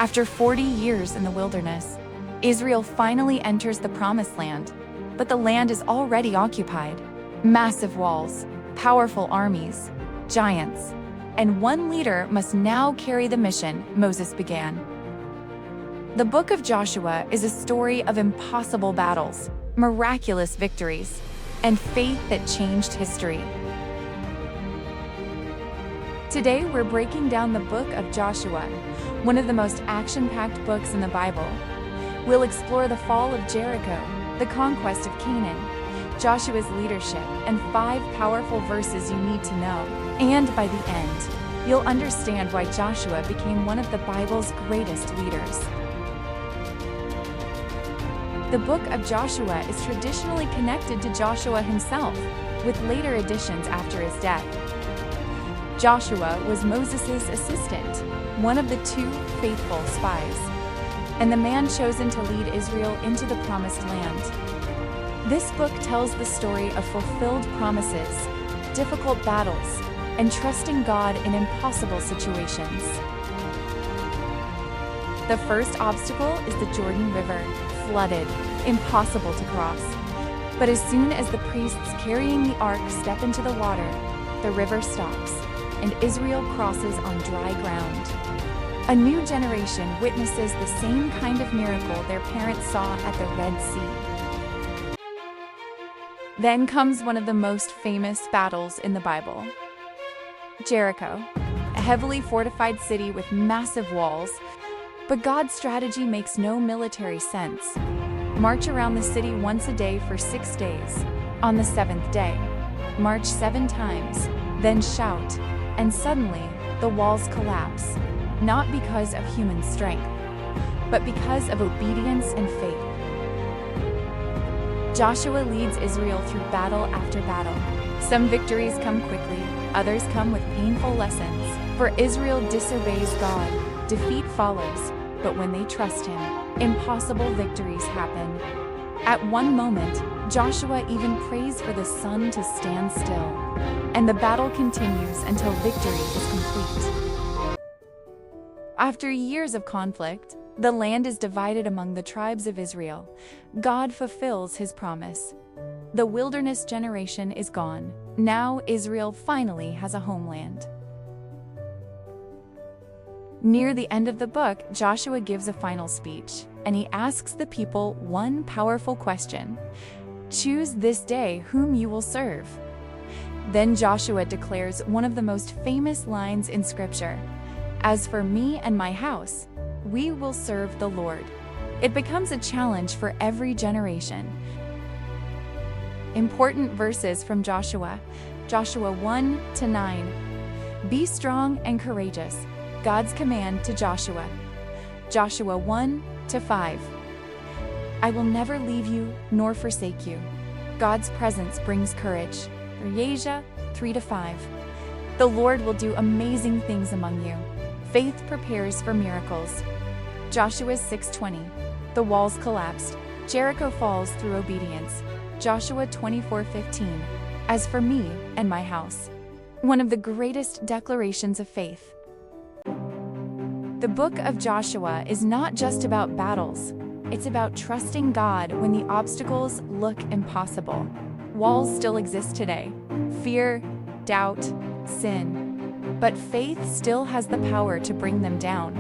After 40 years in the wilderness, Israel finally enters the Promised Land, but the land is already occupied. Massive walls, powerful armies, giants, and one leader must now carry the mission Moses began. The book of Joshua is a story of impossible battles, miraculous victories, and faith that changed history. Today we're breaking down the book of Joshua, one of the most action-packed books in the Bible. We'll explore the fall of Jericho, the conquest of Canaan, Joshua's leadership, and 5 powerful verses you need to know. And by the end, you'll understand why Joshua became one of the Bible's greatest leaders. The book of Joshua is traditionally connected to Joshua himself, with later additions after his death. Joshua was Moses' assistant, one of the 2 faithful spies, and the man chosen to lead Israel into the Promised Land. This book tells the story of fulfilled promises, difficult battles, and trusting God in impossible situations. The first obstacle is the Jordan River, flooded, impossible to cross. But as soon as the priests carrying the ark step into the water, the river stops, and Israel crosses on dry ground. A new generation witnesses the same kind of miracle their parents saw at the Red Sea. Then comes one of the most famous battles in the Bible. Jericho, a heavily fortified city with massive walls, but God's strategy makes no military sense. March around the city once a day for 6 days. On the 7th day, march 7 times, then shout, and suddenly the walls collapse, not because of human strength, but because of obedience and faith. Joshua leads Israel through battle after battle. Some victories come quickly, others come with painful lessons. For Israel disobeys God, defeat follows, but when they trust Him, impossible victories happen. At one moment, Joshua even prays for the sun to stand still, and the battle continues until victory is complete. After years of conflict, the land is divided among the tribes of Israel. God fulfills His promise. The wilderness generation is gone. Now Israel finally has a homeland. Near the end of the book, Joshua gives a final speech, and he asks the people one powerful question: choose this day whom you will serve. Then Joshua declares one of the most famous lines in Scripture: "As for me and my house, we will serve the Lord." It becomes a challenge for every generation. Important verses from Joshua 1-9. Be strong and courageous. God's command to Joshua. Joshua 1-5. I will never leave you nor forsake you. God's presence brings courage. Reisha 3-5. The Lord will do amazing things among you. Faith prepares for miracles. Joshua 6:20. The walls collapsed. Jericho falls through obedience. Joshua 24:15. As for me and my house. One of the greatest declarations of faith. The book of Joshua is not just about battles. It's about trusting God when the obstacles look impossible. Walls still exist today. Fear, doubt, sin. But faith still has the power to bring them down.